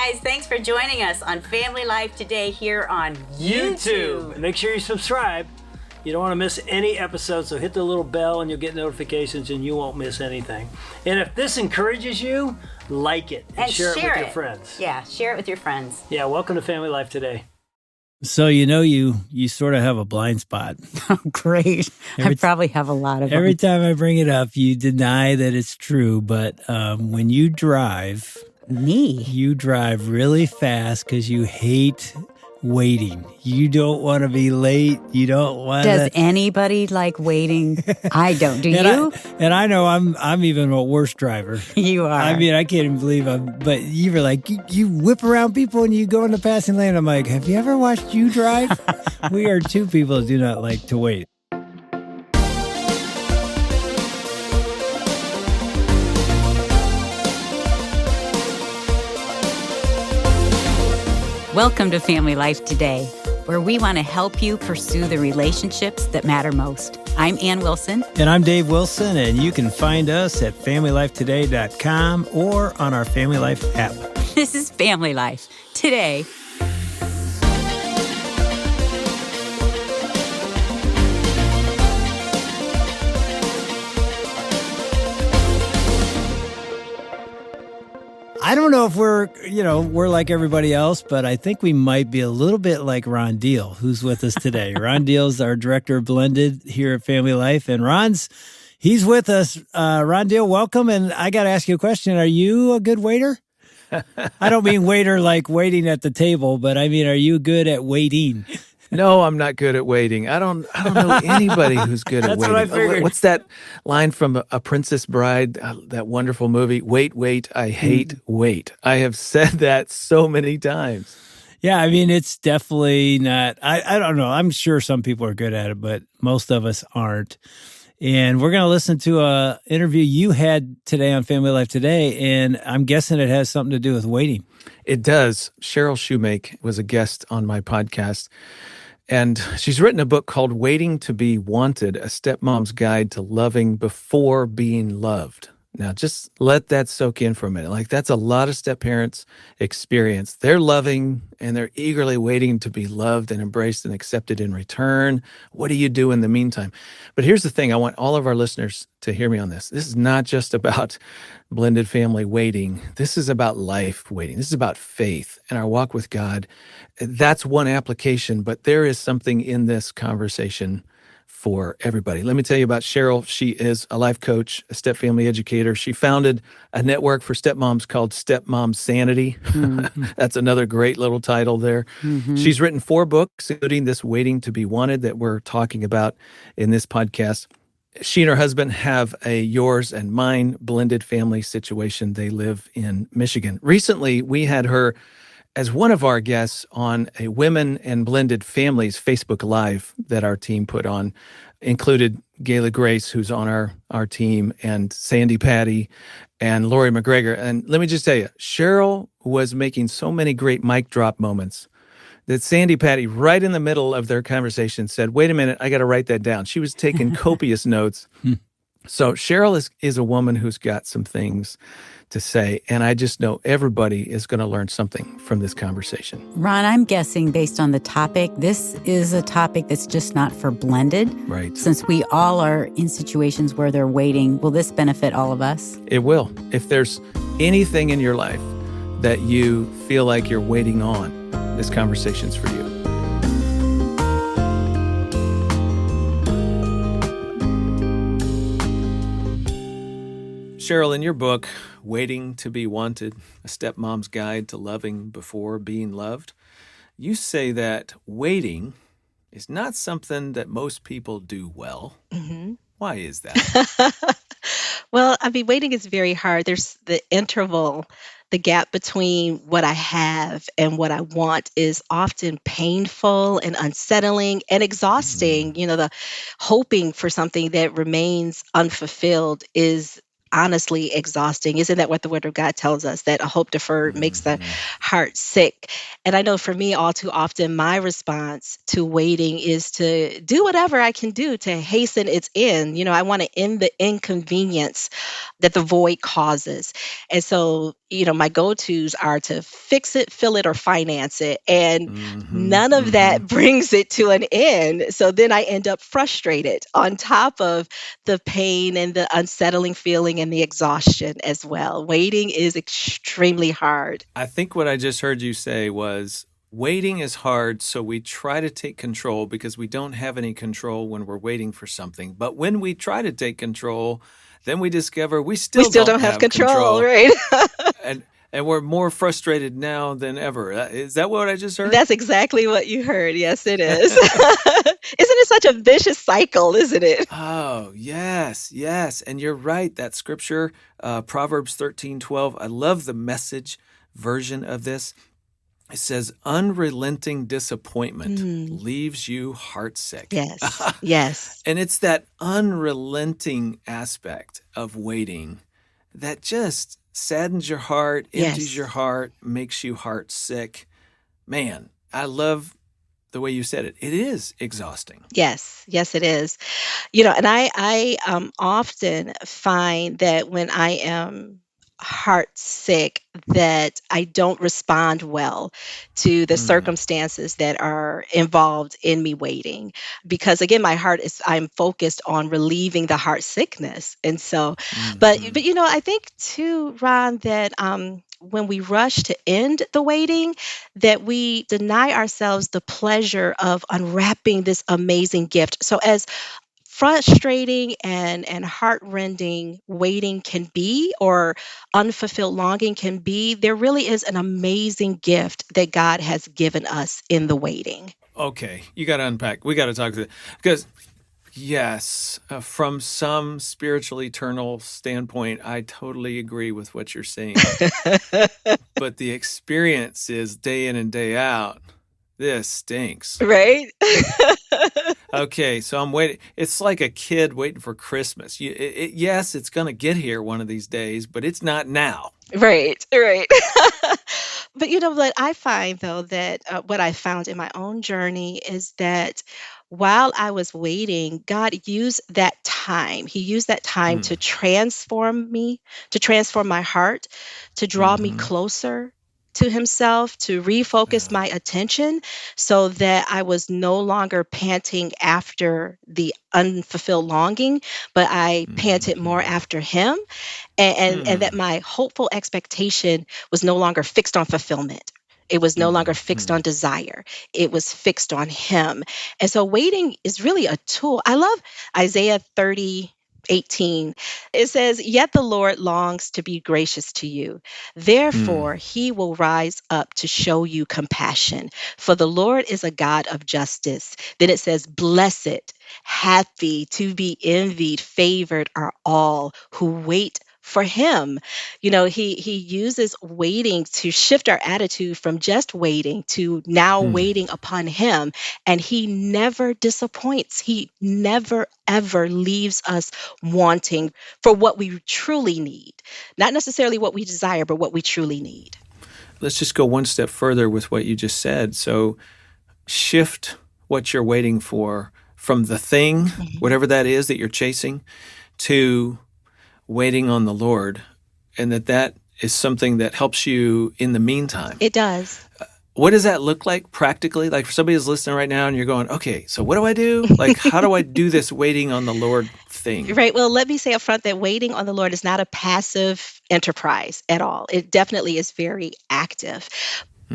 guys, thanks for joining us on Family Life today here on YouTube. Make sure you subscribe. You don't want to miss any episodes, so hit the little bell and you'll get notifications and you won't miss anything. And if this encourages you, like it and share it with your friends. Yeah, share it with your friends. Yeah, welcome to Family Life today. So you sort of have a blind spot. Oh, great. I probably have a lot of them. Every time I bring it up, you deny that it's true. But when you drive... You drive really fast because you hate waiting. You don't want to be late. You don't want to... Does anybody like waiting? I don't. Do you? I know I'm even a worse driver. You are. I mean, I can't even believe but you were like, you whip around people and you go in the passing lane. I'm like, have you ever watched you drive? We are two people who do not like to wait. Welcome to Family Life Today, where we want to help you pursue the relationships that matter most. I'm Ann Wilson. And I'm Dave Wilson, and you can find us at FamilyLifeToday.com or on our Family Life app. This is Family Life Today. I don't know if we're like everybody else, but I think we might be a little bit like Ron Deal, who's with us today. Ron Deal's our director of Blended here at Family Life, and he's with us. Ron Deal, welcome. And I got to ask you a question. Are you a good waiter? I don't mean waiter like waiting at the table, but I mean, are you good at waiting? No, I'm not good at waiting. I don't know anybody who's good at waiting. What I figured. What's that line from A Princess Bride, that wonderful movie? Wait, I hate wait. I have said that so many times. Yeah, I mean, it's definitely not, I don't know. I'm sure some people are good at it, but most of us aren't. And we're going to listen to an interview you had today on Family Life Today, and I'm guessing it has something to do with waiting. It does. Cheryl Shumake was a guest on my podcast. And she's written a book called Waiting to be Wanted, a stepmom's guide to loving before being loved. Now, just let that soak in for a minute. Like, that's a lot of step-parents' experience. They're loving, and they're eagerly waiting to be loved and embraced and accepted in return. What do you do in the meantime? But here's the thing. I want all of our listeners to hear me on this. This is not just about blended family waiting. This is about life waiting. This is about faith and our walk with God. That's one application, but there is something in this conversation for everybody. Let me tell you about Cheryl. She is a life coach, a step-family educator. She founded a network for stepmoms called Stepmom Sanity. Mm-hmm. That's another great little title there. Mm-hmm. She's written 4 books, including this Waiting to be Wanted that we're talking about in this podcast. She and her husband have a yours and mine blended family situation. They live in Michigan. Recently, we had her as one of our guests on a Women and Blended Families Facebook Live that our team put on. Included Gayla Grace, who's on our team, and Sandy Patty, and Lori McGregor. And let me just tell you, Cheryl was making so many great mic drop moments that Sandy Patty, right in the middle of their conversation, said, wait a minute, I got to write that down. She was taking copious notes. So Cheryl is a woman who's got some things to say, and I just know everybody is going to learn something from this conversation. Ron, I'm guessing based on the topic, this is a topic that's just not for blended. Right. Since we all are in situations where they're waiting, will this benefit all of us? It will. If there's anything in your life that you feel like you're waiting on, this conversation's for you. Cheryl, in your book, Waiting to be Wanted, a stepmom's guide to loving before being loved, you say that waiting is not something that most people do well. Mm-hmm. Why is that? Well, I mean, waiting is very hard. There's the interval, the gap between what I have and what I want is often painful and unsettling and exhausting. You know, the hoping for something that remains unfulfilled is honestly exhausting. Isn't that what the Word of God tells us? That a hope deferred makes the Hmm. heart sick. And I know for me, all too often, my response to waiting is to do whatever I can do to hasten its end. I want to end the inconvenience that the void causes. And so, my go tos are to fix it, fill it, or finance it. And Hmm. none of Hmm. that brings it to an end. So then I end up frustrated on top of the pain and the unsettling feeling and the exhaustion as well. Waiting is extremely hard. I think what I just heard you say was waiting is hard, so we try to take control because we don't have any control when we're waiting for something. But when we try to take control, then we discover we We still still don't don't have have control, control, right? and we're more frustrated now than ever. Is that what I just heard? That's exactly what you heard. Yes, it is. Isn't it such a vicious cycle, isn't it? Oh, yes, yes. And you're right. That scripture, Proverbs 13:12. I love the Message version of this. It says, unrelenting disappointment Mm, leaves you heartsick. yes, yes, And it's that unrelenting aspect of waiting that just saddens your heart, empties your yes. heart, makes you heartsick. Man, I love the way you said it. It is exhausting. Yes, yes, it is. And I often find that when I am heart sick, that I don't respond well to the Mm, circumstances that are involved in me waiting, because again, I'm focused on relieving the heart sickness, and so, but mhm. but I think too, Ron, that when we rush to end the waiting, that we deny ourselves the pleasure of unwrapping this amazing gift. So as frustrating and heartrending waiting can be, or unfulfilled longing can be, there really is an amazing gift that God has given us in the waiting. Okay, you got to unpack. We got to talk to because yes, from some spiritual eternal standpoint, I totally agree with what you're saying. But the experience is day in and day out. This stinks. Right? Okay, so I'm waiting. It's like a kid waiting for Christmas. Yes, it's going to get here one of these days, but it's not now. Right, right. But what I find though, that what I found in my own journey is that while I was waiting, God used that time. He used that time Hmm. to transform me, to transform my heart, to draw me Mm-hmm. closer to Himself, to refocus Yeah. my attention so that I was no longer panting after the unfulfilled longing, but I panted more Mm-hmm. after Him, and that Hmm. my hopeful expectation was no longer fixed on fulfillment. It was no longer fixed Mm-hmm. on desire. It was fixed on Him. And so waiting is really a tool. I love Isaiah 30:18. It says, "Yet the Lord longs to be gracious to you. Hmm. Therefore, He will rise up to show you compassion. For the Lord is a God of justice." Then it says, "Blessed, happy, to be envied, favored are all who wait for Him." He uses waiting to shift our attitude from just waiting to now Hmm. waiting upon Him. And He never disappoints. He never, ever leaves us wanting for what we truly need. Not necessarily what we desire, but what we truly need. Let's just go one step further with what you just said. So shift what you're waiting for from the thing, Mhm. whatever that is that you're chasing, to waiting on the Lord, and that is something that helps you in the meantime. It does. What does that look like practically? Like for somebody who's listening right now and you're going, okay, so what do I do? Like, how do I do this waiting on the Lord thing? Right. Well, let me say up front that waiting on the Lord is not a passive enterprise at all. It definitely is very active.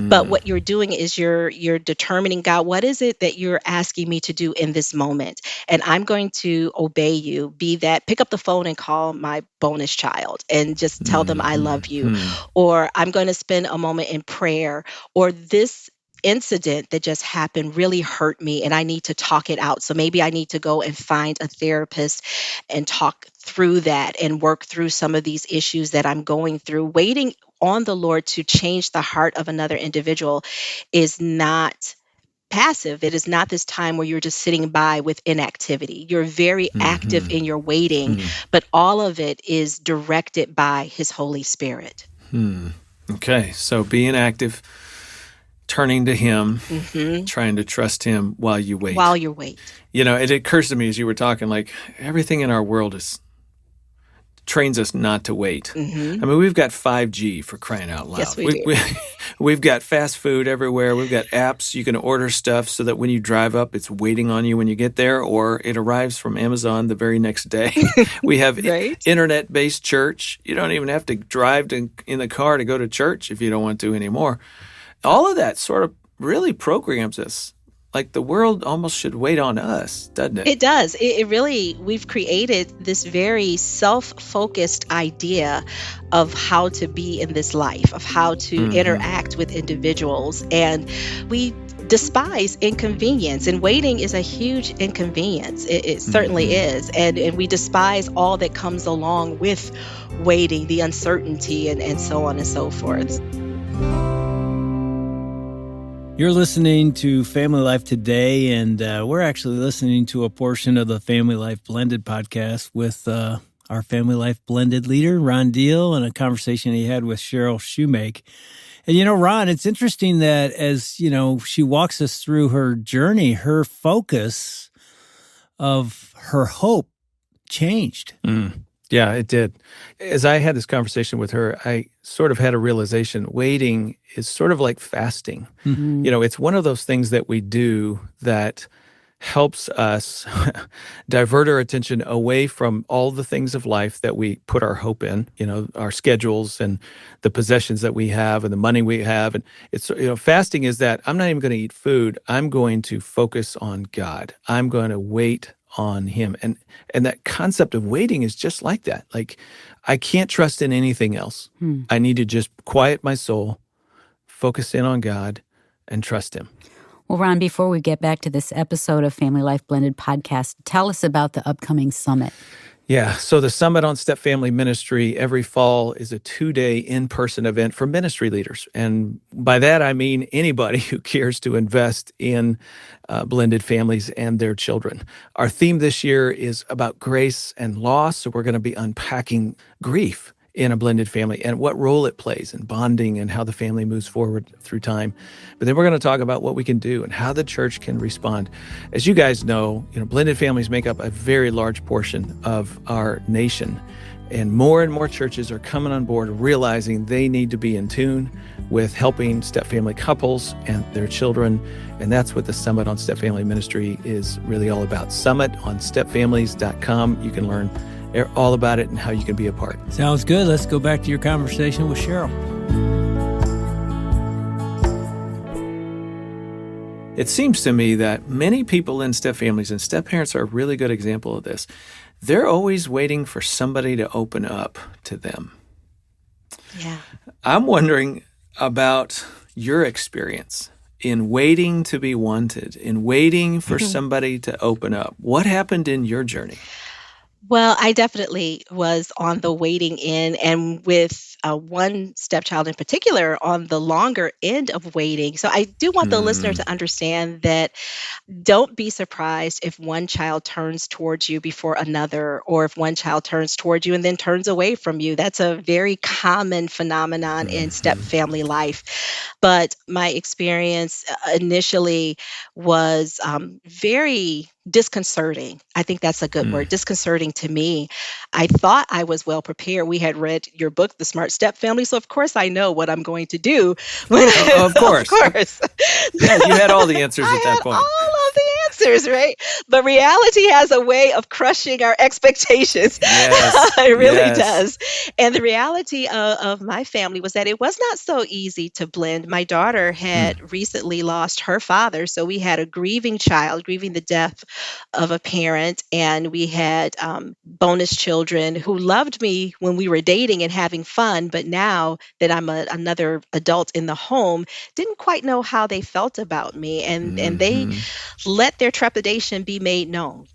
But Mm, what you're doing is you're determining, God, what is it that you're asking me to do in this moment? And I'm going to obey you. Be that, pick up the phone and call my bonus child and just tell them I mm, love you. mm, Or I'm going to spend a moment in prayer. Or this incident that just happened really hurt me and I need to talk it out. So maybe I need to go and find a therapist and talk through that and work through some of these issues that I'm going through. Waiting on the Lord to change the heart of another individual is not passive. It is not this time where you're just sitting by with inactivity. You're very active in your waiting, but all of it is directed by His Holy Spirit. Okay, so being active, turning to Him, trying to trust Him while you wait. While you wait. It occurs to me as you were talking, like everything in our world trains us not to wait. I mean, we've got 5G for crying out loud. Yes, we do. We've got fast food everywhere. We've got apps. You can order stuff so that when you drive up, it's waiting on you when you get there, or it arrives from Amazon the very next day. We have Right? internet-based church. You don't even have to drive in the car to go to church if you don't want to anymore. All of that sort of really programs us. Like the world almost should wait on us, doesn't it? It does. It really, we've created this very self-focused idea of how to be in this life, of how to interact with individuals. And we despise inconvenience, and waiting is a huge inconvenience. It certainly is. And we despise all that comes along with waiting, the uncertainty and so on and so forth. You're listening to Family Life Today, and we're actually listening to a portion of the Family Life Blended podcast with our Family Life Blended leader, Ron Deal, and a conversation he had with Cheryl Shumake. And, Ron, it's interesting that as, she walks us through her journey, her focus of her hope changed. Yeah, it did. As I had this conversation with her, I sort of had a realization waiting is sort of like fasting. It's one of those things that we do that helps us divert our attention away from all the things of life that we put our hope in, our schedules and the possessions that we have and the money we have. And it's, fasting is that I'm not even going to eat food. I'm going to focus on God. I'm going to wait on Him. And that concept of waiting is just like that. Like, I can't trust in anything else. I need to just quiet my soul, focus in on God, and trust Him. Well, Ron, before we get back to this episode of Family Life Blended podcast, tell us about the upcoming summit. Yeah, so the Summit on Step Family Ministry every fall is a 2-day in-person event for ministry leaders. And by that, I mean anybody who cares to invest in blended families and their children. Our theme this year is about grace and loss, so we're going to be unpacking grief in a blended family and what role it plays in bonding and how the family moves forward through time. But then we're going to talk about what we can do and how the church can respond. As you guys know, blended families make up a very large portion of our nation. And more churches are coming on board, realizing they need to be in tune with helping step-family couples and their children. And that's what the Summit on Step Family Ministry is really all about. SummitOnStepFamilies.com. You can learn all about it and how you can be a part. Sounds good. Let's go back to your conversation with Cheryl. It seems to me that many people in step families, and step parents are a really good example of this, they're always waiting for somebody to open up to them. Yeah. I'm wondering about your experience in waiting to be wanted, in waiting for somebody to open up. What happened in your journey? Well, I definitely was on the waiting end, and with one stepchild in particular on the longer end of waiting. So I do want the listener to understand that don't be surprised if one child turns towards you before another, or if one child turns towards you and then turns away from you. That's a very common phenomenon in step family life. But my experience initially was very disconcerting. I think that's a good word, disconcerting to me. I thought I was well prepared. We had read your book, The Smart Step Family, so of course I know what I'm going to do. Of course. Of course. Yeah, you had all the answers at that point. All of the answers, right? But reality has a way of crushing our expectations. Yes. It really does. And the reality of my family was that it was not so easy to blend. My daughter had recently lost her father, so we had a grieving child, grieving the death of a parent, and we had bonus children who loved me when we were dating and having fun, but now that I'm another adult in the home, didn't quite know how they felt about me, and they let their trepidation be made known.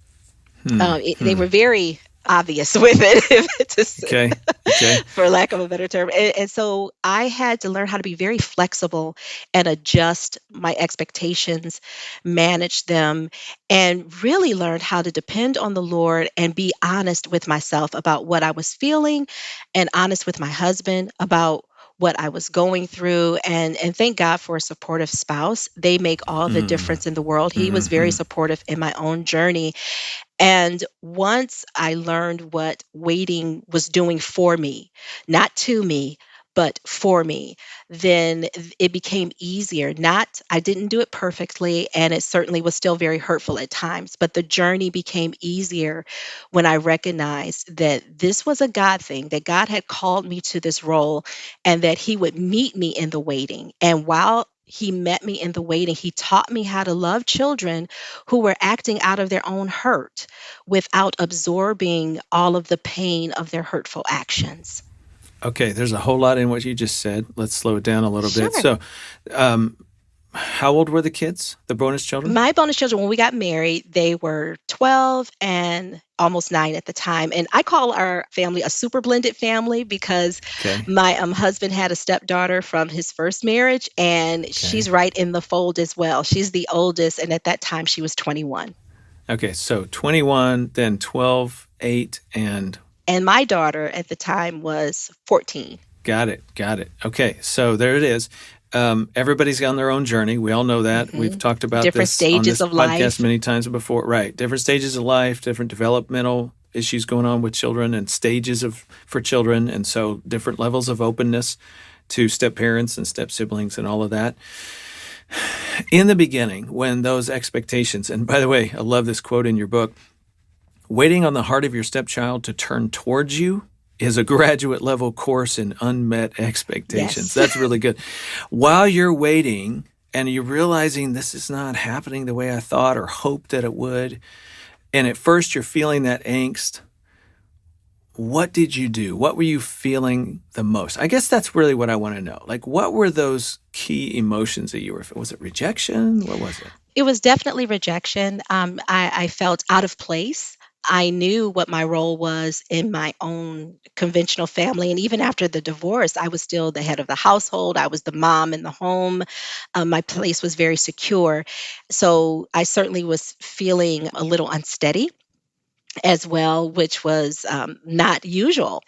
They were very obvious with it, Okay. Okay. for lack of a better term. And so I had to learn how to be very flexible and adjust my expectations, manage them, and really learned how to depend on the Lord and be honest with myself about what I was feeling and honest with my husband about what I was going through, and thank God for a supportive spouse. They make all the Mm. difference in the world. He was very Hmm. supportive in my own journey, and once I learned what waiting was doing for me, not to me, but for me, then it became easier. Not, I didn't do it perfectly, and it certainly was still very hurtful at times, but the journey became easier when I recognized that this was a God thing, that God had called me to this role, and that He would meet me in the waiting. And while He met me in the waiting, He taught me how to love children who were acting out of their own hurt without absorbing all of the pain of their hurtful actions. Okay, there's a whole lot in what you just said. Let's slow it down a little bit. Sure. So, um, how old were the kids, the bonus children? My bonus children, when we got married, they were 12 and almost 9 at the time. And I call our family a super blended family because Okay. my husband had a stepdaughter from his first marriage, and Okay. she's right in the fold as well. She's the oldest, and at that time, she was 21. Okay, so 21, then 12, 8, and And my daughter at the time was 14. got it. Got it. Okay, so there it is. Everybody's on their own journey. We all know that. We've talked about Different this on stages this of podcast life. many times before. Right. Different stages of life, different developmental issues going on with children and stages for children. And so different levels of openness to step parents and step siblings and all of that. In the beginning, when those expectations, and by the way, I love this quote in your book, waiting on the heart of your stepchild to turn towards you is a graduate level course in unmet expectations. Yes. That's really good. While you're waiting and you're realizing this is not happening the way I thought or hoped that it would, and at first you're feeling that angst, what did you do? What were you feeling the most? I guess that's really what I want to know. Like, what were those key emotions that you were feeling? Was it rejection? What was it? It was definitely rejection. I felt out of place. I knew what my role was in my own conventional family. And even after the divorce, I was still the head of the household. I was the mom in the home. My place was very secure. So I certainly was feeling a little unsteady as well, which was not usual.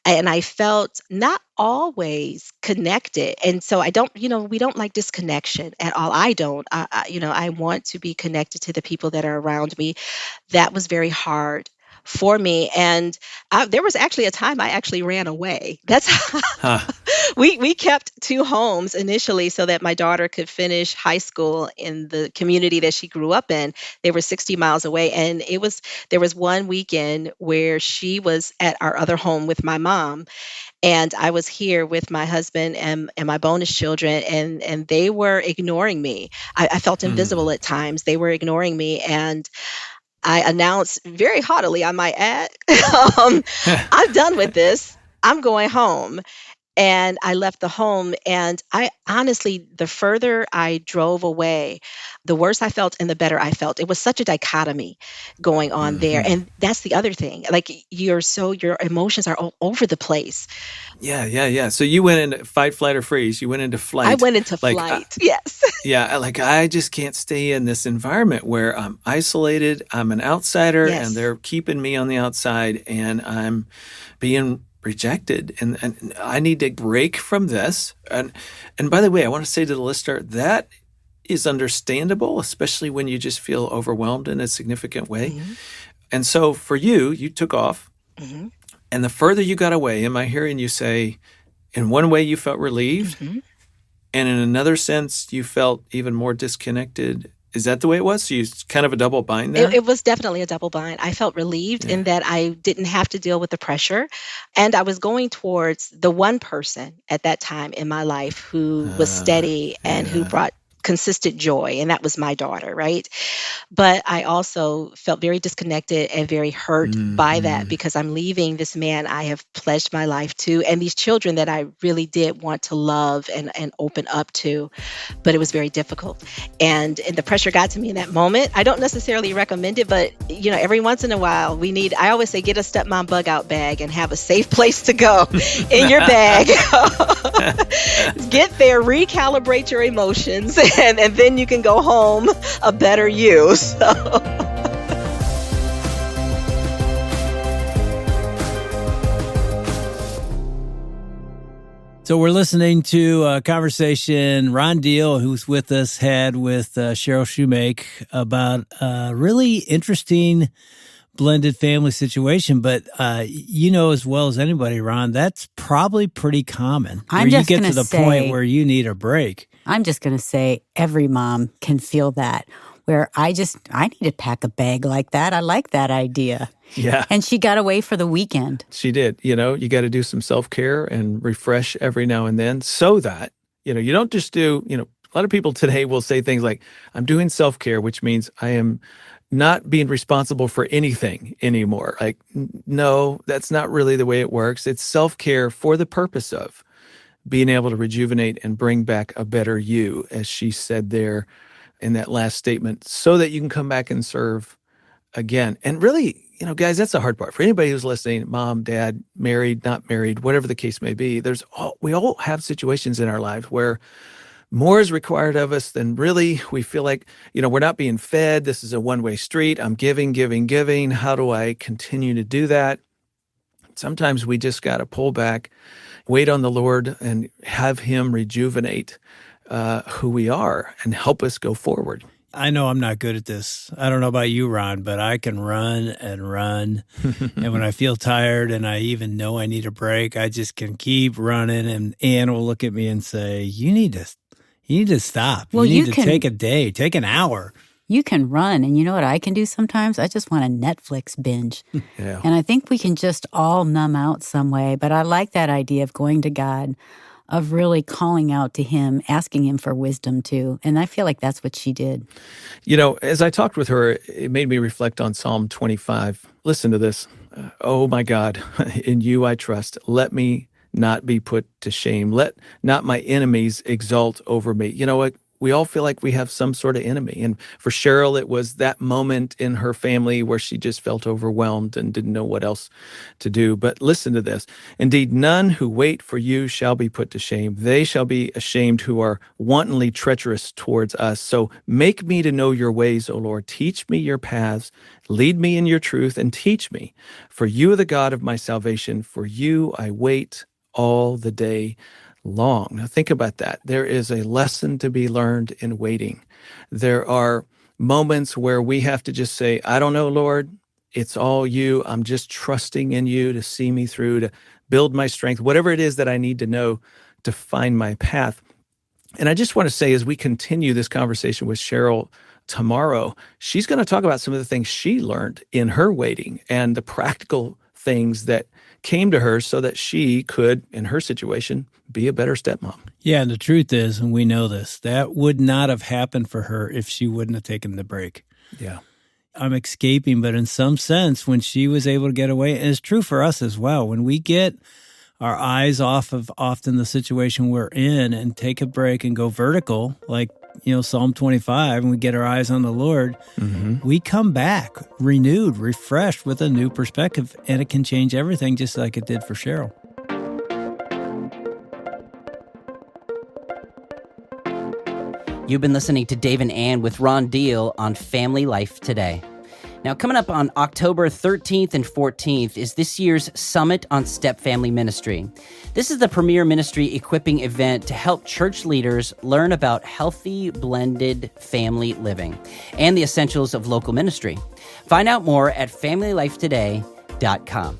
And I felt not always connected. And so I don't, we don't like disconnection at all. I don't. I want to be connected to the people that are around me. That was very hard for me. And there was actually a time I actually ran away. That's Huh. we kept 2 homes initially so that my daughter could finish high school in the community that she grew up in. They were 60 miles away, and there was one weekend where she was at our other home with my mom, and I was here with my husband and my bonus children, and they were ignoring me. I felt invisible at times. They were ignoring me, and I announced very haughtily, I might add, I'm done with this. I'm going home. And I left the home, and I honestly, the further I drove away, the worse I felt and the better I felt. It was such a dichotomy going on there. Mhm. And that's the other thing. Like your emotions are all over the place. Yeah. So you went into fight, flight, or freeze. You went into flight. I went into like, flight. Yes. Yeah, like I just can't stay in this environment where I'm isolated, I'm an outsider, Yes. and they're keeping me on the outside, and I'm being rejected, and I need to break from this. And by the way, I want to say to the listener that is understandable, especially when you just feel overwhelmed in a significant way. Mhm. And so for you took off, Mhm. and the further you got away, am I hearing you say, in one way you felt relieved? Mhm. And in another sense, you felt even more disconnected. Is that the way it was? So you kind of a double bind there? It was definitely a double bind. I felt relieved in that I didn't have to deal with the pressure. And I was going towards the one person at that time in my life who was steady and who yeah. brought consistent joy, and that was my daughter, right? But I also felt very disconnected and very hurt by that, because I'm leaving this man I have pledged my life to, and these children that I really did want to love and open up to. But it was very difficult. And the pressure got to me in that moment. I don't necessarily recommend it, but every once in a while I always say, get a stepmom bug out bag and have a safe place to go in your bag. Get there, recalibrate your emotions, and then you can go home a better you. So we're listening to a conversation Ron Deal, who's with us, had with Cheryl Shumake about a really interesting blended family situation. But as well as anybody, Ron, that's probably pretty common. I'm just you get to the point where you need a break. I'm just going to say every mom can feel that, where I need to pack a bag like that. I like that idea. Yeah. And she got away for the weekend. She did. You got to do some self-care and refresh every now and then, so that, you don't just do, a lot of people today will say things like, I'm doing self-care, which means I am not being responsible for anything anymore. Like, no, that's not really the way it works. It's self-care for the purpose of being able to rejuvenate and bring back a better you, as she said there in that last statement, so that you can come back and serve again. And really, guys, that's the hard part. For anybody who's listening, mom, dad, married, not married, whatever the case may be, we all have situations in our lives where more is required of us than really we feel like, we're not being fed. This is a one-way street. I'm giving, giving, giving. How do I continue to do that? Sometimes we just got to pull back, wait on the Lord, and have Him rejuvenate who we are and help us go forward. I know I'm not good at this. I don't know about you, Ron, but I can run and run. And when I feel tired and I even know I need a break, I just can keep running. And Ann will look at me and say, you need to stop. Well, you need to take a day, take an hour. You can run. And you know what I can do sometimes? I just want a Netflix binge. Yeah. And I think we can just all numb out some way. But I like that idea of going to God, of really calling out to Him, asking Him for wisdom too. And I feel like that's what she did. As I talked with her, it made me reflect on Psalm 25. Listen to this. Oh my God, in you I trust. Let me not be put to shame. Let not my enemies exult over me. You know what? We all feel like we have some sort of enemy. And for Cheryl, it was that moment in her family where she just felt overwhelmed and didn't know what else to do. But listen to this. Indeed, none who wait for you shall be put to shame. They shall be ashamed who are wantonly treacherous towards us. So make me to know your ways, O Lord. Teach me your paths. Lead me in your truth and teach me. For you are the God of my salvation. For you I wait all the day long. Now think about that. There is a lesson to be learned in waiting. There are moments where we have to just say, I don't know, Lord, it's all you. I'm just trusting in you to see me through, to build my strength, whatever it is that I need to know to find my path. And I just want to say, as we continue this conversation with Cheryl tomorrow, she's going to talk about some of the things she learned in her waiting and the practical things that came to her so that she could, in her situation, be a better stepmom. Yeah, and the truth is, and we know this, that would not have happened for her if she wouldn't have taken the break. Yeah. I'm escaping, but in some sense, when she was able to get away, and it's true for us as well, when we get our eyes off of often the situation we're in and take a break and go vertical, like Psalm 25, and we get our eyes on the Lord, we come back renewed, refreshed with a new perspective, and it can change everything just like it did for Cheryl. You've been listening to Dave and Ann with Ron Deal on Family Life Today. Now, coming up on October 13th and 14th is this year's Summit on Step Family Ministry. This is the premier ministry equipping event to help church leaders learn about healthy, blended family living and the essentials of local ministry. Find out more at FamilyLifeToday.com.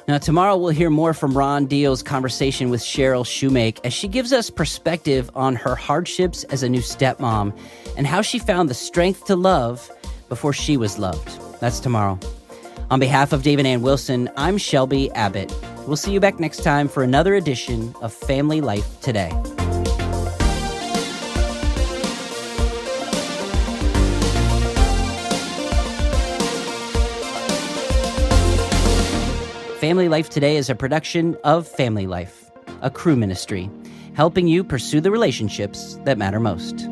Now, tomorrow we'll hear more from Ron Deal's conversation with Cheryl Shumake as she gives us perspective on her hardships as a new stepmom and how she found the strength to love before she was loved. That's tomorrow. On behalf of Dave and Ann Wilson, I'm Shelby Abbott. We'll see you back next time for another edition of Family Life Today. Family Life Today is a production of Family Life, a crew ministry, helping you pursue the relationships that matter most.